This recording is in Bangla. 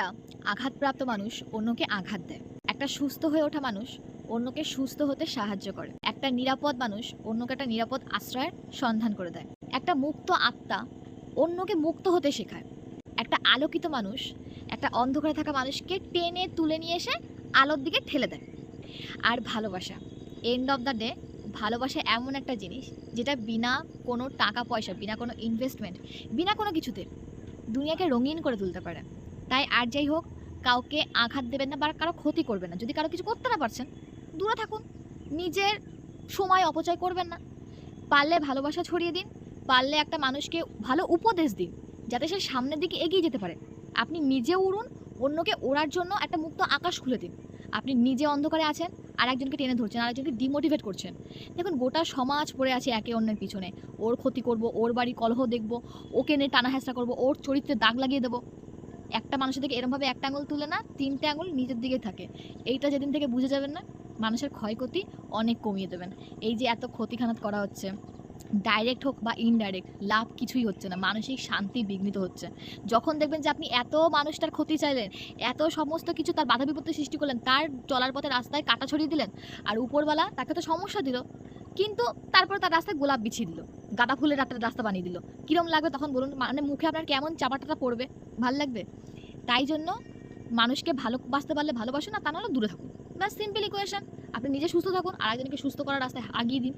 একটা আঘাতপ্রাপ্ত মানুষ অন্যকে আঘাত দেয়। একটা সুস্থ হয়ে ওঠা মানুষ অন্যকে সুস্থ হতে সাহায্য করে। একটা নিরাপদ মানুষ অন্যকে একটা নিরাপদ আশ্রয়ের সন্ধান করে দেয়। একটা মুক্ত আত্মা অন্যকে মুক্ত হতে শেখায়। একটা আলোকিত মানুষ একটা অন্ধকারে থাকা মানুষকে টেনে তুলে নিয়ে এসে আলোর দিকে ঠেলে দেয়। আর ভালোবাসা, এন্ড অফ দ্য ডে, ভালোবাসা এমন একটা জিনিস যেটা বিনা কোনো টাকা পয়সা, বিনা কোনো ইনভেস্টমেন্ট, বিনা কোনো কিছুতে দুনিয়াকে রঙিন করে তুলতে পারে। তাই আর যাই হোক, কাউকে আঘাত দেবেন না বা কারো ক্ষতি করবেন না। যদি কারো কিছু করতে না পারছেন, দূরে থাকুন। নিজের সময় অপচয় করবেন না। পারলে ভালোবাসা ছড়িয়ে দিন। পারলে একটা মানুষকে ভালো উপদেশ দিন, যাতে সে সামনের দিকে এগিয়ে যেতে পারে। আপনি নিজে উড়ুন, অন্যকে ওড়ার জন্য একটা মুক্ত আকাশ খুলে দিন। আপনি নিজে অন্ধকারে আছেন, আর একজনকে টেনে ধরছেন, আরেকজনকে ডিমোটিভেট করছেন। দেখুন, গোটা সমাজ পড়ে আছে একে অন্যের পিছনে। ওর ক্ষতি করব, ওর বাড়ি কলহ দেখব, ওকে নিয়ে টানা হেঁচড়া করবো, ওর চরিত্রে দাগ লাগিয়ে দেবো। একটা মানুষের দিকে এরমভাবে একটা আঙুল তুলে না, ৩টে আঙুল নিজের দিকে থাকে। এইটা যেদিন থেকে বুঝে যাবেন না, মানুষের ক্ষয়ক্ষতি অনেক কমিয়ে দেবেন। এই যে এত ক্ষতিখানাত করা হচ্ছে, ডাইরেক্ট হোক বা ইনডাইরেক্ট, লাভ কিছুই হচ্ছে না, মানসিক শান্তি বিঘ্নিত হচ্ছে। যখন দেখবেন যে আপনি এত মানুষটার ক্ষতি চাইলেন, এত সমস্ত কিছু তার বাধা বিপত্তি সৃষ্টি করলেন, তার চলার পথে রাস্তায় কাঁটা ছড়িয়ে দিলেন, আর উপরওয়ালা তাকে তো সমস্যা দিল, কিন্তু তারপরে তার রাস্তায় গোলাপ বিছিয়ে দিল, গাঁদা ফুলের একটা রাস্তা বানিয়ে দিল। কিরম লাগবে তখন বলুন? মানে মুখে আপনার কেমন চাপাটাটা পড়বে? ভাল লাগবে? তাই জন্য মানুষকে ভালোবাসতে পারলে ভালোবাসুন, আর তা নাহলে দূরে থাকুন। ব্যাস, সিম্পল ইকুয়েশন। আপনি নিজে সুস্থ থাকুন, আর একজনকে সুস্থ করার রাস্তায় আগিয়ে দিন।